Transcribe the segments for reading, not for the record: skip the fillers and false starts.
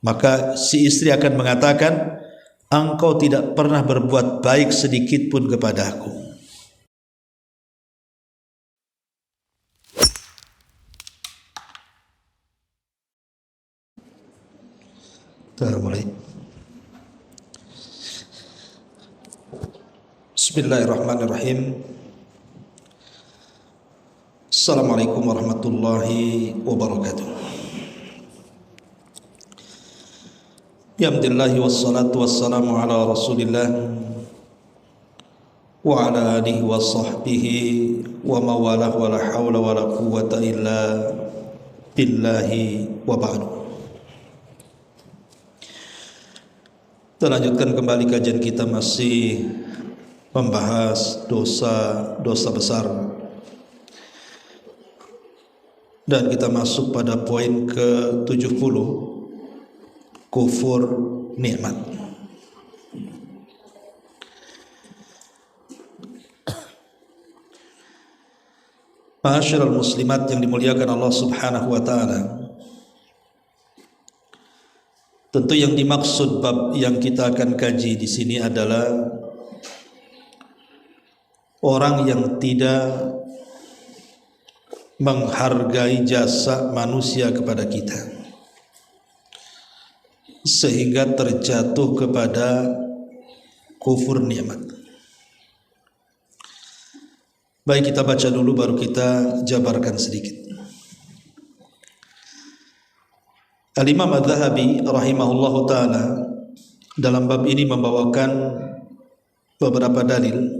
maka si istri akan mengatakan, engkau tidak pernah berbuat baik sedikit pun kepadaku. Kita mulai. Bismillahirrahmanirrahim. Assalamualaikum warahmatullahi wabarakatuh. Alhamdulillah wassalatu wassalamu ala Rasulillah wa ala alihi wa sahbihi wa mawalah wa la hawla wa la quwwata illa billahi wa ba'du. Kita lanjutkan kembali kajian kita, masih membahas dosa-dosa besar, dan kita masuk pada poin ke-70, kufur nikmat. Ma'asyiral muslimat yang dimuliakan Allah Subhanahu wa taala, tentu yang dimaksud bab yang kita akan kaji di sini adalah orang yang tidak menghargai jasa manusia kepada kita sehingga terjatuh kepada kufur nikmat. Baik, kita baca dulu baru kita jabarkan sedikit. Al-Imam Adz-Dzahabi rahimahullahu ta'ala dalam bab ini membawakan beberapa dalil.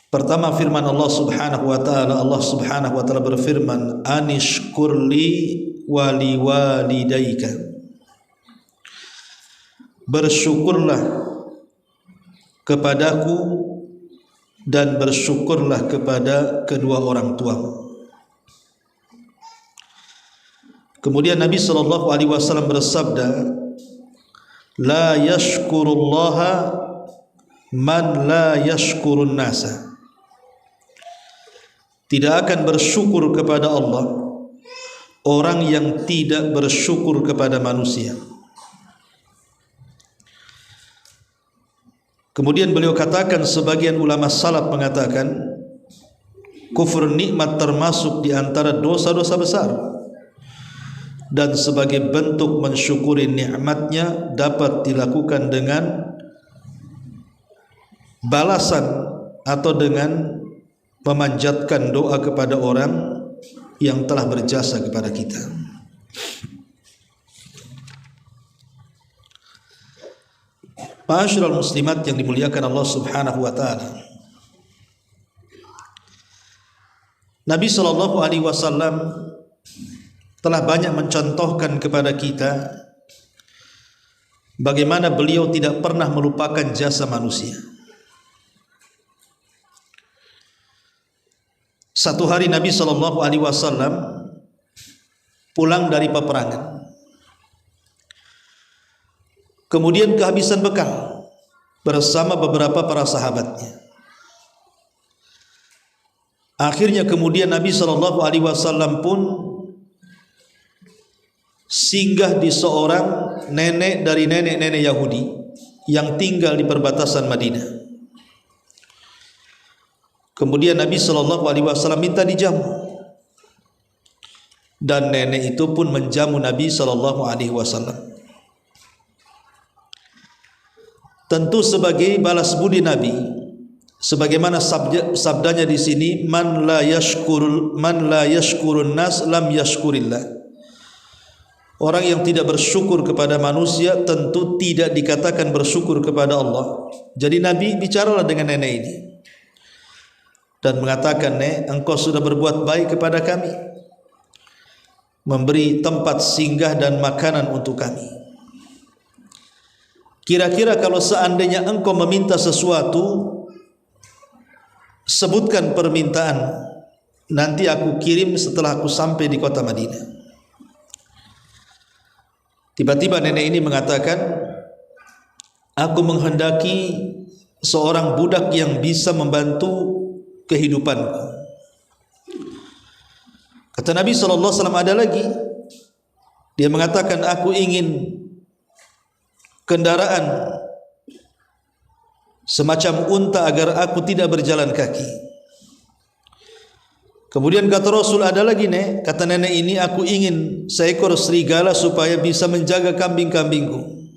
Pertama, firman Allah Subhanahu wa ta'ala, Allah Subhanahu wa ta'ala berfirman, anishkurli wali walidaika, bersyukurlah kepadaku dan bersyukurlah kepada kedua orang tuamu. Kemudian Nabi SAW bersabda, la yashkurullaha man la yashkurun nasa, tidak akan bersyukur kepada Allah orang yang tidak bersyukur kepada manusia. Kemudian beliau katakan, sebagian ulama salaf mengatakan kufur nikmat termasuk di antara dosa-dosa besar, dan sebagai bentuk mensyukuri nikmatnya dapat dilakukan dengan balasan atau dengan memanjatkan doa kepada orang yang telah berjasa kepada kita. Ma'asyiral muslimat yang dimuliakan Allah Subhanahu wa taala, Nabi SAW telah banyak mencontohkan kepada kita bagaimana beliau tidak pernah melupakan jasa manusia. Satu hari Nabi SAW pulang dari peperangan, kemudian kehabisan bekal bersama beberapa para sahabatnya. Akhirnya kemudian Nabi SAW pun singgah di seorang nenek dari nenek-nenek Yahudi yang tinggal di perbatasan Madinah. Kemudian Nabi SAW minta dijamu, dan nenek itu pun menjamu Nabi SAW. Tentu sebagai balas budi Nabi, sebagaimana sabdanya di sini, man la yashkurun nas lam yashkurillah. Orang yang tidak bersyukur kepada manusia tentu tidak dikatakan bersyukur kepada Allah. Jadi Nabi bicaralah dengan nenek ini dan mengatakan, "Nek, engkau sudah berbuat baik kepada kami, memberi tempat singgah dan makanan untuk kami. Kira-kira kalau seandainya engkau meminta sesuatu, sebutkan permintaan, nanti aku kirim setelah aku sampai di kota Madinah." Tiba-tiba nenek ini mengatakan, "Aku menghendaki seorang budak yang bisa membantu kehidupanku." Kata Nabi SAW, ada lagi. Dia mengatakan, aku ingin kendaraan semacam unta agar aku tidak berjalan kaki. Kemudian kata Rasul, ada lagi nek, kata nenek ini, aku ingin seekor serigala supaya bisa menjaga kambing-kambingku.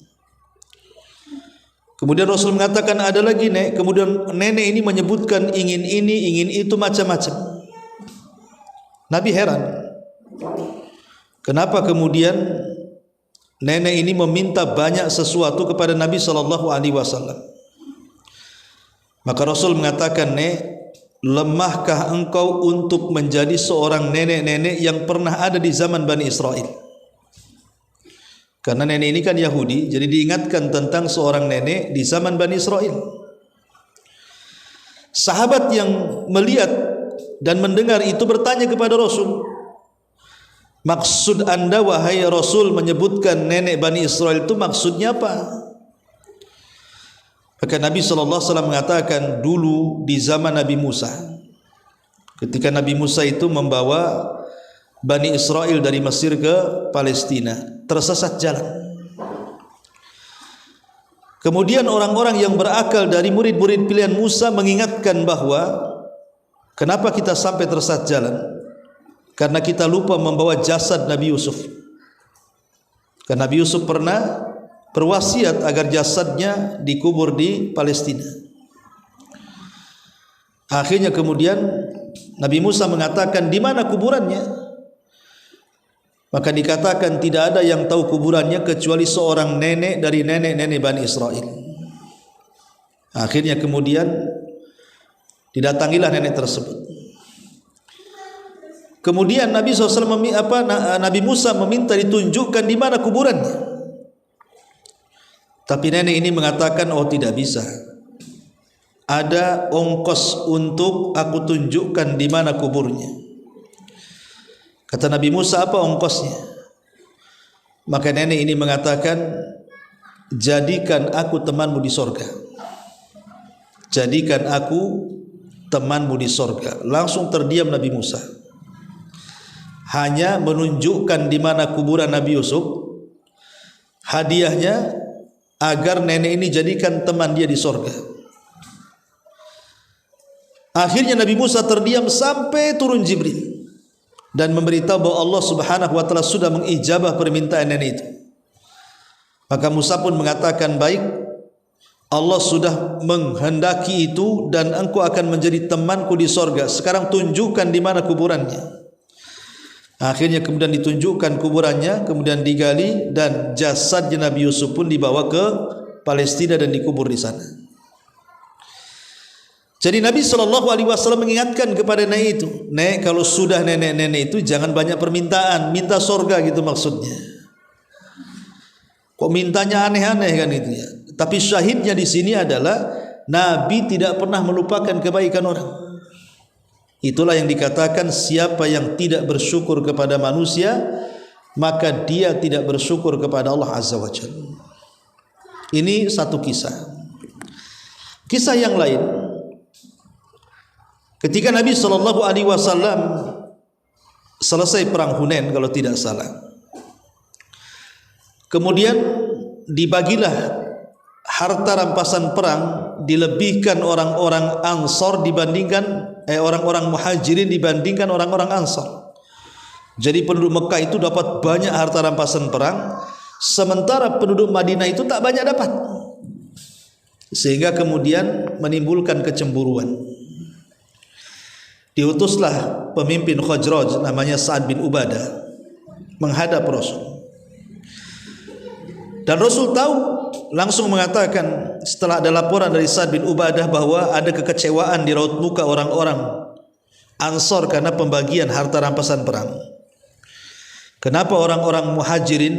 Kemudian Rasul mengatakan, ada lagi nek. Kemudian nenek ini menyebutkan ingin ini, ingin itu, macam-macam. Nabi heran, kenapa kemudian nenek ini meminta banyak sesuatu kepada Nabi SAW. Maka Rasul mengatakan, nek, lemahkah engkau untuk menjadi seorang nenek-nenek yang pernah ada di zaman Bani Israel? Karena nenek ini kan Yahudi, jadi diingatkan tentang seorang nenek di zaman Bani Israel. Sahabat yang melihat dan mendengar itu bertanya kepada Rasul, maksud anda wahai Rasul menyebutkan nenek Bani Israel itu maksudnya apa? Maka Nabi SAW mengatakan, dulu di zaman Nabi Musa, ketika Nabi Musa itu membawa Bani Israel dari Mesir ke Palestina, tersesat jalan. Kemudian orang-orang yang berakal dari murid-murid pilihan Musa mengingatkan bahwa kenapa kita sampai tersesat jalan? Karena kita lupa membawa jasad Nabi Yusuf. Karena Nabi Yusuf pernah berwasiat agar jasadnya dikubur di Palestina. Akhirnya kemudian Nabi Musa mengatakan, di mana kuburannya? Maka dikatakan tidak ada yang tahu kuburannya kecuali seorang nenek dari nenek-nenek Bani Israel. Akhirnya kemudian didatangilah nenek tersebut. Kemudian Nabi Musa meminta ditunjukkan di mana kuburannya. Tapi nenek ini mengatakan, oh tidak bisa. Ada ongkos untuk aku tunjukkan di mana kuburnya. Kata Nabi Musa, apa ongkosnya? Maka nenek ini mengatakan, jadikan aku temanmu di sorga. Jadikan aku temanmu di sorga. Langsung terdiam Nabi Musa. Hanya menunjukkan di mana kuburan Nabi Yusuf. Hadiahnya agar nenek ini jadikan teman dia di sorga. Akhirnya Nabi Musa terdiam sampai turun Jibril dan memberitahu bahwa Allah Subhanahu wa taala sudah mengijabah permintaan nenek itu. Maka Musa pun mengatakan, baik, Allah sudah menghendaki itu dan engkau akan menjadi temanku di sorga. Sekarang tunjukkan di mana kuburannya. Akhirnya kemudian ditunjukkan kuburannya, kemudian digali dan jasadnya Nabi Yusuf pun dibawa ke Palestina dan dikubur di sana. Jadi Nabi SAW mengingatkan kepada nenek itu, nek, kalau sudah nenek-nenek itu jangan banyak permintaan, minta sorga gitu maksudnya. Kok mintanya aneh-aneh kan itu ya. Tapi syahidnya di sini adalah Nabi tidak pernah melupakan kebaikan orang. Itulah yang dikatakan, siapa yang tidak bersyukur kepada manusia, maka dia tidak bersyukur kepada Allah Azza wa Jalla. Ini satu kisah. Kisah yang lain, ketika Nabi SAW selesai perang Hunain kalau tidak salah, kemudian dibagilah harta rampasan perang, dilebihkan orang-orang Ansor dibandingkan orang-orang Muhajirin dibandingkan orang-orang Ansor. Jadi penduduk Mekah itu dapat banyak harta rampasan perang, sementara penduduk Madinah itu tak banyak dapat, sehingga kemudian menimbulkan kecemburuan. Diutuslah pemimpin Khazraj namanya Sa'ad bin Ubadah menghadap Rasul. Dan Rasul tahu, langsung mengatakan setelah ada laporan dari Sa'ad bin Ubadah bahwa ada kekecewaan di raut muka orang-orang Ansor karena pembagian harta rampasan perang. Kenapa orang-orang Muhajirin,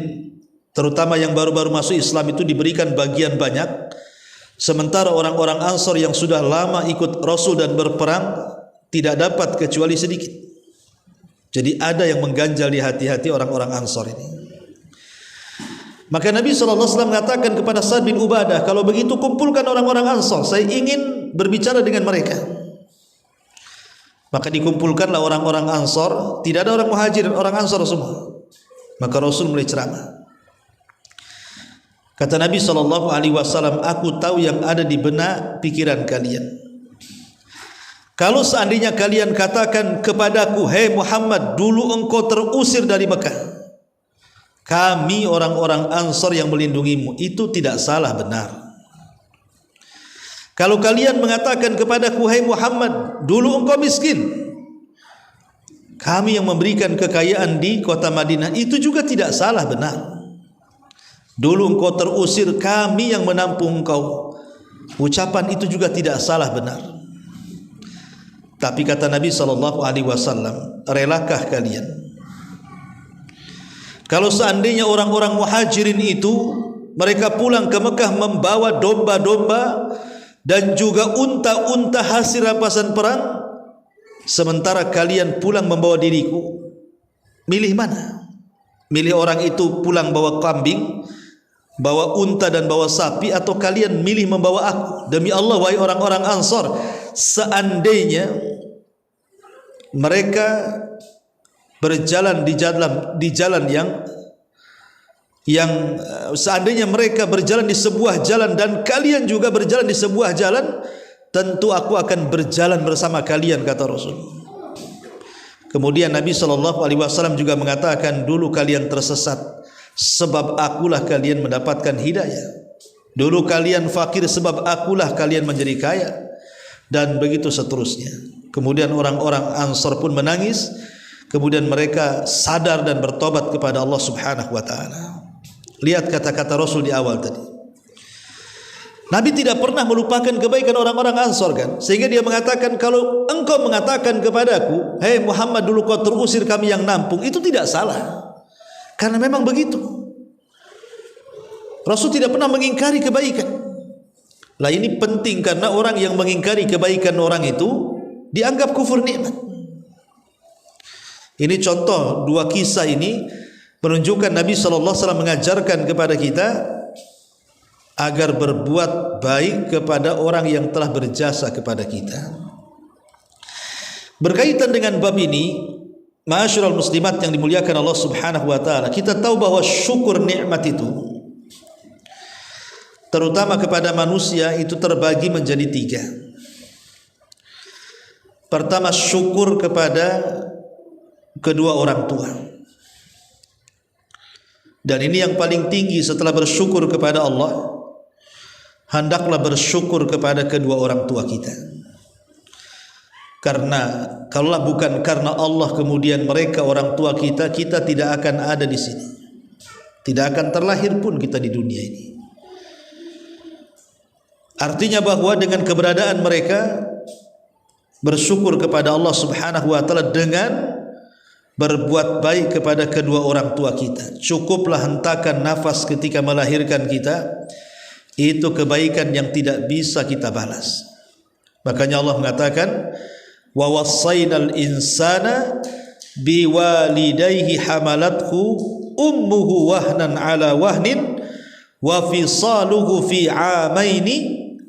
terutama yang baru-baru masuk Islam itu diberikan bagian banyak, sementara orang-orang Ansor yang sudah lama ikut Rasul dan berperang tidak dapat kecuali sedikit. Jadi ada yang mengganjal di hati-hati orang-orang Ansor ini. Maka Nabi SAW mengatakan kepada Sa'ad bin Ubadah, kalau begitu kumpulkan orang-orang Ansor, saya ingin berbicara dengan mereka. Maka dikumpulkanlah orang-orang Ansor, tidak ada orang Muhajir, orang Ansor semua. Maka Rasul mulai ceramah. Kata Nabi SAW, aku tahu yang ada di benak pikiran kalian. Kalau seandainya kalian katakan kepadaku, hei Muhammad, dulu engkau terusir dari Mekah, kami orang-orang Ansar yang melindungimu, itu tidak salah, benar. Kalau kalian mengatakan kepadaku, hei Muhammad, dulu engkau miskin, kami yang memberikan kekayaan di kota Madinah, itu juga tidak salah, benar. Dulu engkau terusir, kami yang menampung engkau, ucapan itu juga tidak salah, benar. Tapi kata Nabi SAW, relakah kalian kalau seandainya orang-orang muhajirin itu mereka pulang ke Mekah membawa domba-domba dan juga unta-unta hasil rampasan perang, sementara kalian pulang membawa diriku, milih mana? Milih orang itu pulang bawa kambing, bawa unta dan bawa sapi, atau kalian milih membawa aku? Demi Allah, wahai orang-orang Ansar, seandainya mereka berjalan di jalan yang seandainya mereka berjalan di sebuah jalan dan kalian juga berjalan di sebuah jalan, tentu aku akan berjalan bersama kalian, kata Rasul. Kemudian Nabi SAW juga mengatakan, dulu kalian tersesat, sebab akulah kalian mendapatkan hidayah. Dulu kalian fakir, sebab akulah kalian menjadi kaya. Dan begitu seterusnya. Kemudian orang-orang Ansar pun menangis. Kemudian mereka sadar dan bertobat kepada Allah Subhanahu wa ta'ala. Lihat kata-kata Rasul di awal tadi. Nabi tidak pernah melupakan kebaikan orang-orang Ansar, kan? Sehingga dia mengatakan, kalau engkau mengatakan kepadaku, hei Muhammad, dulu kau terusir, kami yang nampung, itu tidak salah. Karena memang begitu. Rasul tidak pernah mengingkari kebaikan. Lah ini penting, karena orang yang mengingkari kebaikan orang itu dianggap kufur nikmat. Ini contoh dua kisah ini menunjukkan Nabi SAW mengajarkan kepada kita agar berbuat baik kepada orang yang telah berjasa kepada kita. Berkaitan dengan bab ini, ma'asyiral muslimat yang dimuliakan Allah Subhanahu wa ta'ala, kita tahu bahwa syukur nikmat itu, terutama kepada manusia, itu terbagi menjadi tiga. Pertama, syukur kepada kedua orang tua. Dan ini yang paling tinggi setelah bersyukur kepada Allah. Hendaklah bersyukur kepada kedua orang tua kita. Karena kalaulah bukan karena Allah kemudian mereka orang tua kita, kita tidak akan ada di sini. Tidak akan terlahir pun kita di dunia ini. Artinya bahwa dengan keberadaan mereka, bersyukur kepada Allah Subhanahu wa ta'ala dengan berbuat baik kepada kedua orang tua kita. Cukuplah hentakan nafas ketika melahirkan kita, itu kebaikan yang tidak bisa kita balas. Makanya Allah mengatakan, wa wassaynal insana biwalidayhi hamalathu ummuhu wahnan ala wahnin wa fisaluhu fi amaini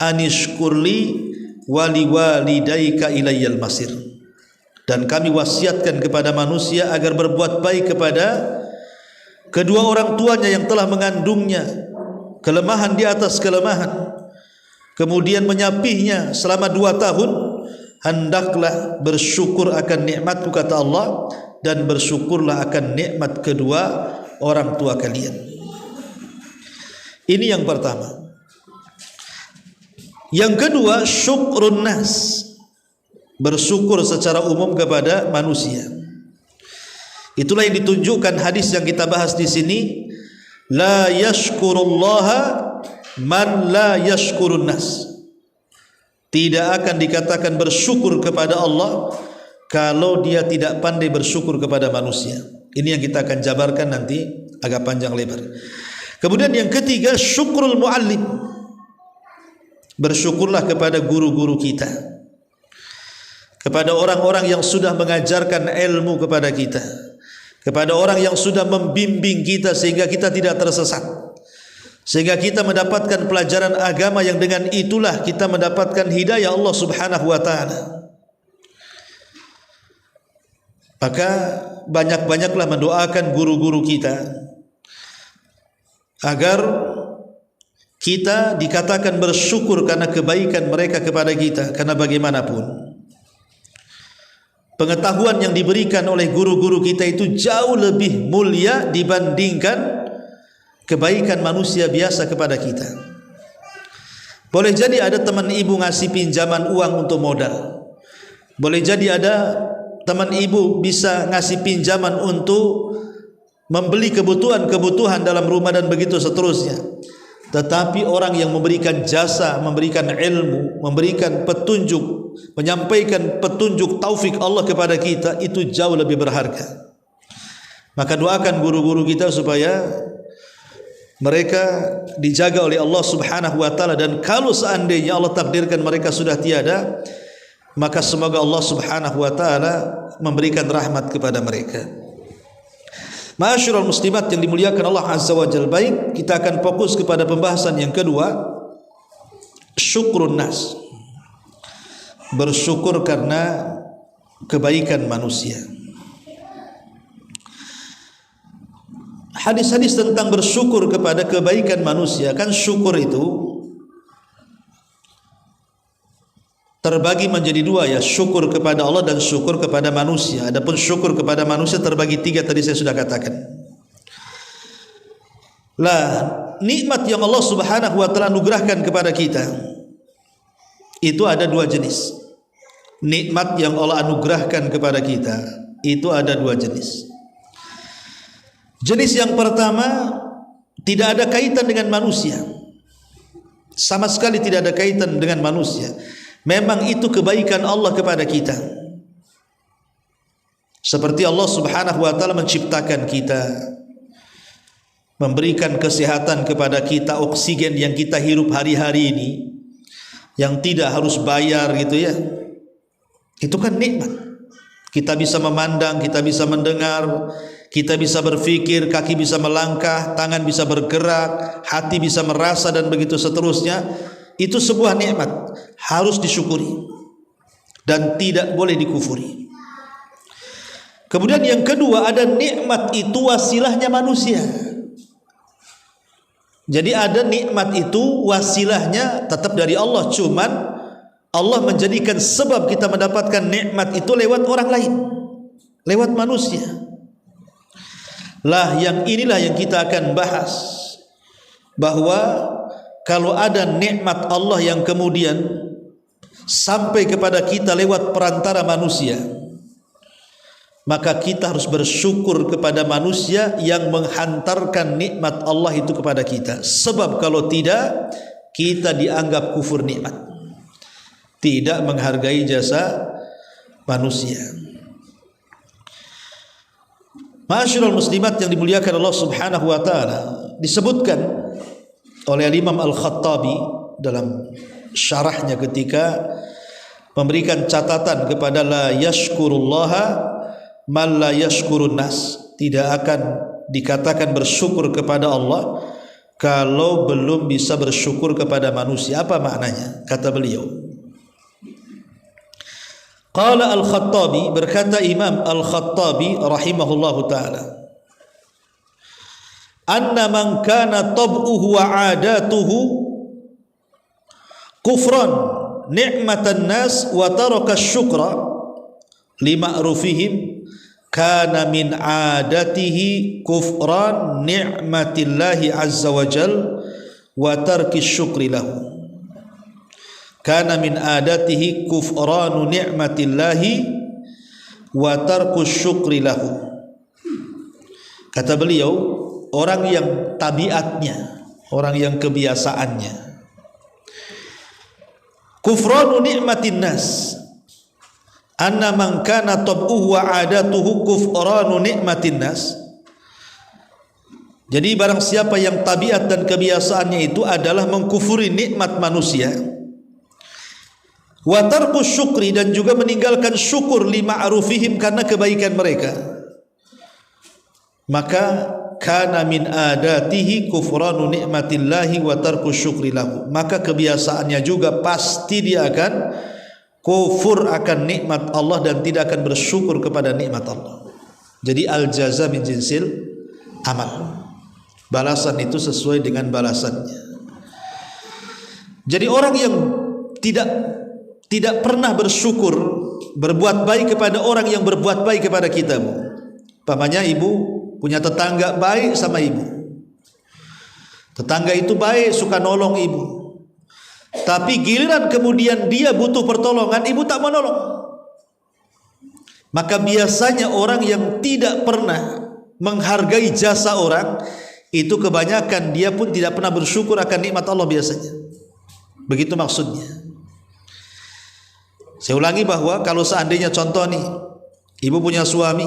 anishkurli waliwalidayka ilayyal masir. Dan kami wasiatkan kepada manusia agar berbuat baik kepada kedua orang tuanya yang telah mengandungnya, kelemahan di atas kelemahan, kemudian menyapihnya selama 2 tahun. Hendaklah bersyukur akan nikmatku, kata Allah, dan bersyukurlah akan nikmat kedua orang tua kalian. Ini yang pertama. Yang kedua, syukrun nas, bersyukur secara umum kepada manusia. Itulah yang ditunjukkan hadis yang kita bahas di sini, la yashkurullaha man la yashkurun nas. Tidak akan dikatakan bersyukur kepada Allah kalau dia tidak pandai bersyukur kepada manusia. Ini yang kita akan jabarkan nanti agak panjang lebar. Kemudian yang ketiga, syukrul muallim, bersyukurlah kepada guru-guru kita, kepada orang-orang yang sudah mengajarkan ilmu kepada kita, kepada orang yang sudah membimbing kita sehingga kita tidak tersesat, sehingga kita mendapatkan pelajaran agama yang dengan itulah kita mendapatkan hidayah Allah Subhanahu wa ta'ala. Maka banyak-banyaklah mendoakan guru-guru kita agar kita dikatakan bersyukur karena kebaikan mereka kepada kita. Karena bagaimanapun pengetahuan yang diberikan oleh guru-guru kita itu jauh lebih mulia dibandingkan kebaikan manusia biasa kepada kita. Boleh jadi ada teman ibu ngasih pinjaman uang untuk modal. Boleh jadi ada teman ibu bisa ngasih pinjaman untuk membeli kebutuhan-kebutuhan dalam rumah dan begitu seterusnya. Tetapi orang yang memberikan jasa, memberikan ilmu, memberikan petunjuk, menyampaikan petunjuk taufik Allah kepada kita, itu jauh lebih berharga. Maka doakan guru-guru kita supaya mereka dijaga oleh Allah Subhanahu wa taala, dan kalau seandainya Allah takdirkan mereka sudah tiada, maka semoga Allah Subhanahu wa taala memberikan rahmat kepada mereka. Ma'asyiral muslimat yang dimuliakan Allah Azza wa Jalla, baik, kita akan fokus kepada pembahasan yang kedua, syukrun nas. Bersyukur karena kebaikan manusia. Hadis-hadis tentang bersyukur kepada kebaikan manusia, kan syukur itu terbagi menjadi dua, ya, syukur kepada Allah dan syukur kepada manusia. Adapun syukur kepada manusia terbagi tiga, tadi saya sudah katakan. Lah, nikmat yang Allah Subhanahu wa taala anugerahkan kepada kita itu ada dua jenis. Nikmat yang Allah anugerahkan kepada kita itu ada dua jenis. Jenis yang pertama tidak ada kaitan dengan manusia. Sama sekali tidak ada kaitan dengan manusia. Memang itu kebaikan Allah kepada kita. Seperti Allah Subhanahu wa taala menciptakan kita, memberikan kesehatan kepada kita, oksigen yang kita hirup hari-hari ini yang tidak harus bayar gitu ya. Itu kan nikmat. Kita bisa memandang, kita bisa mendengar, kita bisa berpikir, kaki bisa melangkah, tangan bisa bergerak, hati bisa merasa dan begitu seterusnya. Itu sebuah nikmat, harus disyukuri dan tidak boleh dikufuri. Kemudian yang kedua, ada nikmat itu wasilahnya manusia. Jadi ada nikmat itu wasilahnya tetap dari Allah, cuman Allah menjadikan sebab kita mendapatkan nikmat itu lewat orang lain, lewat manusia. Lah, yang inilah yang kita akan bahas, bahwa kalau ada nikmat Allah yang kemudian sampai kepada kita lewat perantara manusia, maka kita harus bersyukur kepada manusia yang menghantarkan nikmat Allah itu kepada kita. Sebab kalau tidak, kita dianggap kufur nikmat, tidak menghargai jasa manusia. Ma'asyiral muslimat yang dimuliakan Allah Subhanahu wa taala, disebutkan oleh Imam Al-Khattabi dalam syarahnya ketika memberikan catatan kepada la yashkurullaha man la yashkurun nas, tidak akan dikatakan bersyukur kepada Allah kalau belum bisa bersyukur kepada manusia. Apa maknanya? Kata beliau, qala Al-Khattabi, berkata Imam Al-Khattabi rahimahullahu ta'ala, anna man kana tab'uhu wa 'adatuhu kufran ni'matan nas wa taraka syukra lima'rufihim kana min 'adatihi kufran ni'matillahi azza wa jal wa tarki syukri lahu. Kana min 'adatihi kufranu ni'matillahi wa tarku syukri lahu. Kata beliau, orang yang tabiatnya, orang yang kebiasaannya kufranu ni'matin nas, anna man kana tab'uhu wa 'adatuhu kufranu ni'matin nas. Jadi barang siapa yang tabiat dan kebiasaannya itu adalah mengkufuri nikmat manusia, wa tarku syukri, dan juga meninggalkan syukur lima'rufihim, karena kebaikan mereka, maka kana min adatihi kufranu ni'matillahi wa tarku syukri lahu, maka kebiasaannya juga pasti dia akan kufur akan nikmat Allah dan tidak akan bersyukur kepada nikmat Allah. Jadi al-jaza min jinsil amal. Balasan itu sesuai dengan balasannya. Jadi orang yang tidak pernah bersyukur, berbuat baik kepada orang yang berbuat baik kepada kita, Bu. Umpamanya ibu punya tetangga baik sama ibu. Tetangga itu baik, suka nolong ibu. Tapi giliran kemudian dia butuh pertolongan, ibu tak mau nolong. Maka biasanya orang yang tidak pernah menghargai jasa orang, itu kebanyakan dia pun tidak pernah bersyukur akan nikmat Allah biasanya. Begitu maksudnya. Saya ulangi bahwa kalau seandainya contoh nih, ibu punya suami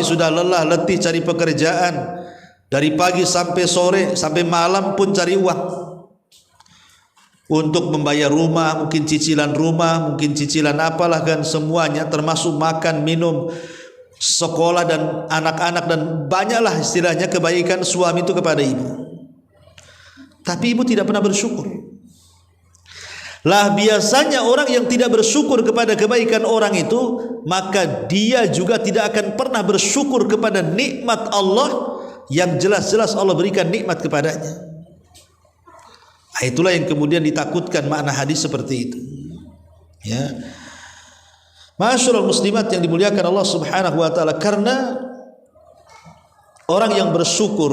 sudah lelah letih cari pekerjaan, dari pagi sampai sore sampai malam pun cari uang untuk membayar rumah, mungkin cicilan rumah, mungkin cicilan apalah kan semuanya, termasuk makan, minum, sekolah dan anak-anak, dan banyaklah istilahnya kebaikan suami itu kepada ibu. Tapi ibu tidak pernah bersyukur. Lah biasanya orang yang tidak bersyukur kepada kebaikan orang itu, maka dia juga tidak akan pernah bersyukur kepada nikmat Allah yang jelas-jelas Allah berikan nikmat kepadanya. Itulah yang kemudian ditakutkan makna hadis seperti itu. Ya. Ma'asyiral muslimat yang dimuliakan Allah Subhanahu wa taala, karena orang yang bersyukur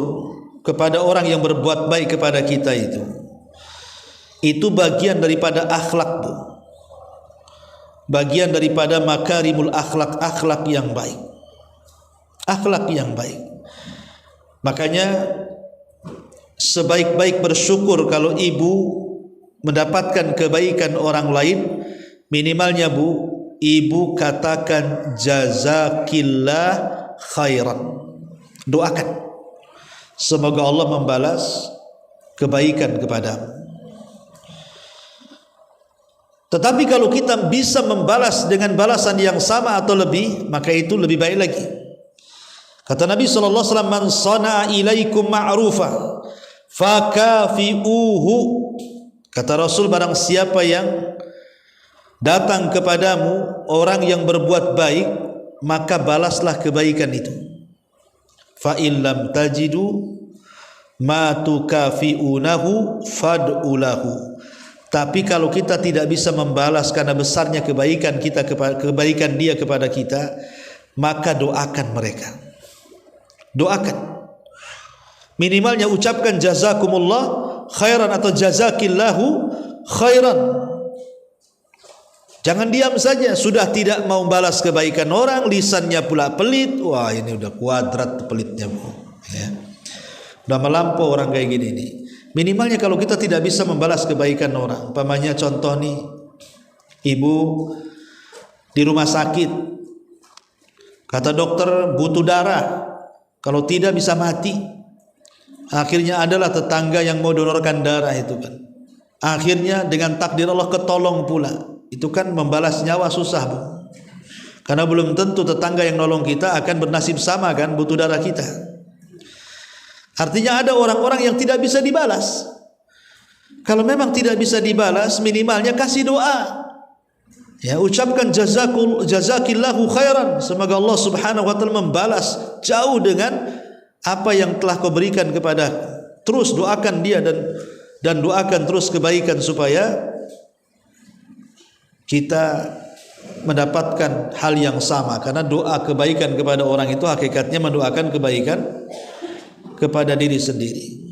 kepada orang yang berbuat baik kepada kita itu bagian daripada akhlak, Bu. Bagian daripada makarimul akhlak, akhlak yang baik. Akhlak yang baik. Makanya sebaik-baik bersyukur kalau ibu mendapatkan kebaikan orang lain, minimalnya, Bu, ibu katakan jazakillah khairan. Doakan semoga Allah membalas kebaikan kepadamu. Tetapi kalau kita bisa membalas dengan balasan yang sama atau lebih, maka itu lebih baik lagi. Kata Nabi sallallahu alaihi wasallam, "Man sana'a ilaikum ma'rufa fakafi'uhu." Kata Rasul, barang siapa yang datang kepadamu orang yang berbuat baik, maka balaslah kebaikan itu. Fa illam tajidu ma tukafi'unahu fad'ulahu. Tapi kalau kita tidak bisa membalas karena besarnya kebaikan kebaikan dia kepada kita, maka doakan mereka. Doakan. Minimalnya ucapkan jazakumullah khairan atau jazakillahu khairan. Jangan diam saja, sudah tidak mau balas kebaikan orang, lisannya pula pelit. Wah, ini udah kuadrat pelitnya, Bu. Ya. Udah melampau orang kayak gini nih. Minimalnya kalau kita tidak bisa membalas kebaikan orang, umpamanya contoh nih, ibu di rumah sakit, kata dokter butuh darah, kalau tidak bisa mati. Akhirnya adalah tetangga yang mau donorkan darah itu kan. Akhirnya dengan takdir Allah ketolong pula. Itu kan membalas nyawa susah, Bu. Karena belum tentu tetangga yang nolong kita akan bernasib sama kan, butuh darah kita. Artinya ada orang-orang yang tidak bisa dibalas. Kalau memang tidak bisa dibalas, minimalnya kasih doa. Ya, ucapkan jazakillahu khairan. Semoga Allah Subhanahu wa taala membalas jauh dengan apa yang telah kau berikan kepada. Terus doakan dia dan doakan terus kebaikan supaya kita mendapatkan hal yang sama, karena doa kebaikan kepada orang itu hakikatnya mendoakan kebaikan kepada diri sendiri.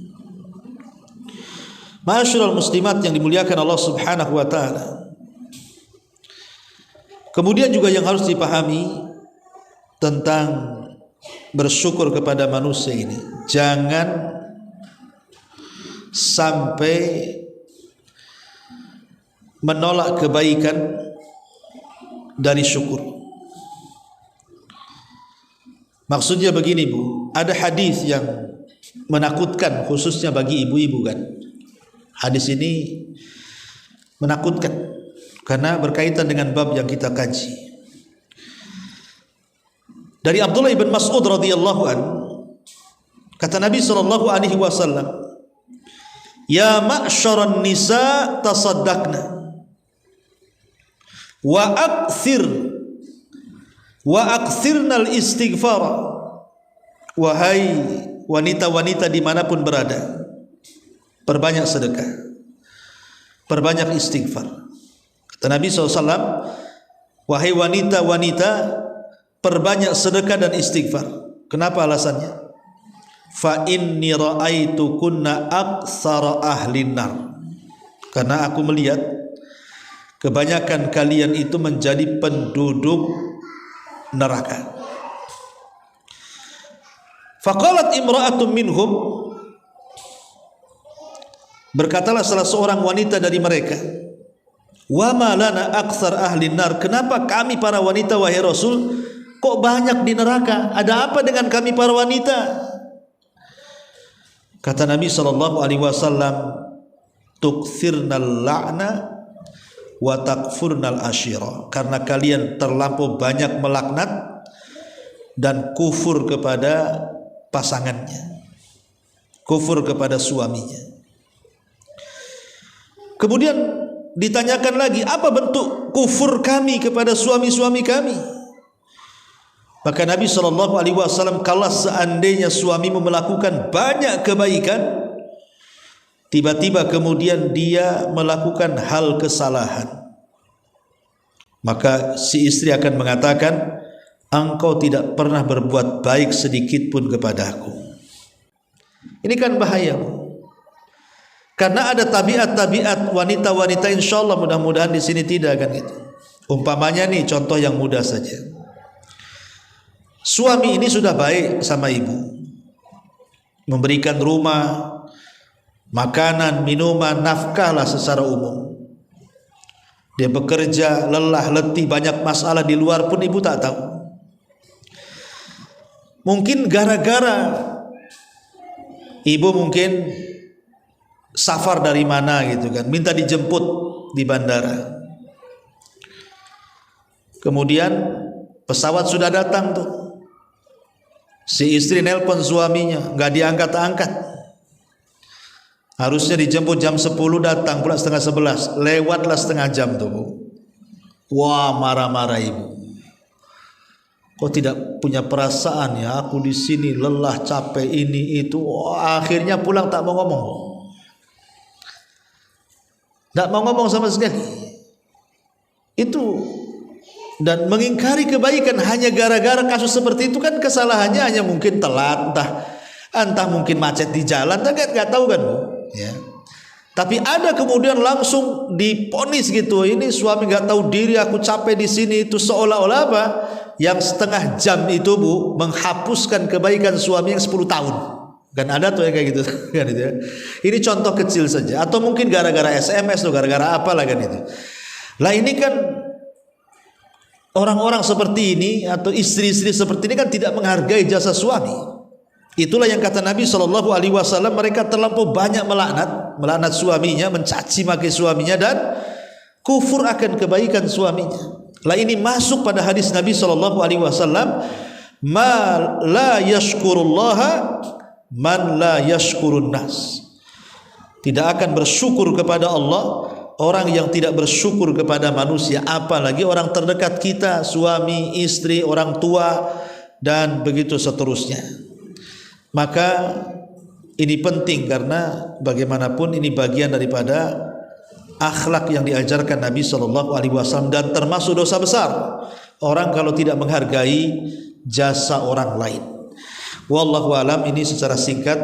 Ma'asyiral muslimat yang dimuliakan Allah Subhanahu wa taala. Kemudian juga yang harus dipahami tentang bersyukur kepada manusia ini, jangan sampai menolak kebaikan dari syukur. Maksudnya begini, Bu, ada hadis yang menakutkan khususnya bagi ibu-ibu kan. Hadis ini menakutkan karena berkaitan dengan bab yang kita kaji. Dari Abdullah bin Mas'ud radhiyallahu an, kata Nabi sallallahu alaihi wasallam, "Ya ma'syaran nisa tasaddaqna." wa aktsirnal istighfar. Wahai wanita-wanita dimanapun berada, perbanyak sedekah, perbanyak istighfar. Kata Nabi SAW, wahai wanita-wanita, perbanyak sedekah dan istighfar. Kenapa alasannya? Fa inni ra'aitu kunna aktsara ahlin nar. Karena aku melihat kebanyakan kalian itu menjadi penduduk neraka. Faqalat imra'atun minhum, berkatalah salah seorang wanita dari mereka, wa ma lana aktsar ahli nar, kenapa kami para wanita wahai Rasul kok banyak di neraka? Ada apa dengan kami para wanita? Kata Nabi SAW, tukthirnal la'na wa takfurnal ashira, karena kalian terlampau banyak melaknat dan kufur kepada pasangannya, kufur kepada suaminya. Kemudian ditanyakan lagi, apa bentuk kufur kami kepada suami-suami kami? Maka Nabi SAW, kalau seandainya suamimu melakukan banyak kebaikan, tiba-tiba kemudian dia melakukan hal kesalahan, maka si istri akan mengatakan, engkau tidak pernah berbuat baik sedikit pun kepadaku. Ini kan bahaya, karena ada tabiat-tabiat wanita-wanita, insyaallah mudah-mudahan di sini tidak kan gitu. Umpamanya nih contoh yang mudah saja. Suami ini sudah baik sama ibu, memberikan rumah, makanan, minuman, nafkah lah secara umum. Dia bekerja, lelah, letih, banyak masalah di luar pun ibu tak tahu. Mungkin gara-gara ibu mungkin safar dari mana gitu kan, minta dijemput di bandara. Kemudian pesawat sudah datang tuh, si istri nelpon suaminya, nggak diangkat-angkat. Harusnya dijemput jam 10, datang pula setengah 11, lewatlah setengah jam tuh Bu. Wah, marah-marah ibu. Kok tidak punya perasaan ya, aku di sini lelah, capek, ini itu. Wah, akhirnya pulang tak mau ngomong, tak mau ngomong sama sekali. Itu, dan mengingkari kebaikan hanya gara-gara kasus seperti itu kan, kesalahannya hanya mungkin telat, entah mungkin macet di jalan, nggak tahu kan Bu ya. Tapi ada kemudian langsung diponis gitu, ini suami nggak tahu diri, aku capek di sini, itu seolah-olah apa? Yang setengah jam itu Bu menghapuskan kebaikan suami yang 10 tahun. Kan ada tuh yang kayak gitu kan itu ya. Ini contoh kecil saja, atau mungkin gara-gara SMS atau gara-gara apa lah kan itu. Lah ini kan orang-orang seperti ini atau istri-istri seperti ini kan tidak menghargai jasa suami. Itulah yang kata Nabi SAW, mereka terlampau banyak melaknat suaminya, mencaci maki suaminya, dan kufur akan kebaikan suaminya. Lah ini masuk pada hadis Nabi SAW, ma la yashkurullaha man la yashkurun nas. Tidak akan bersyukur kepada Allah orang yang tidak bersyukur kepada manusia, apalagi orang terdekat kita, suami, istri, orang tua, dan begitu seterusnya. Maka ini penting, karena bagaimanapun ini bagian daripada akhlak yang diajarkan Nabi SAW, dan termasuk dosa besar orang kalau tidak menghargai jasa orang lain. Wallahu alam. Ini secara singkat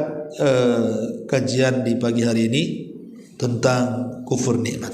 kajian di pagi hari ini tentang kufur nikmat.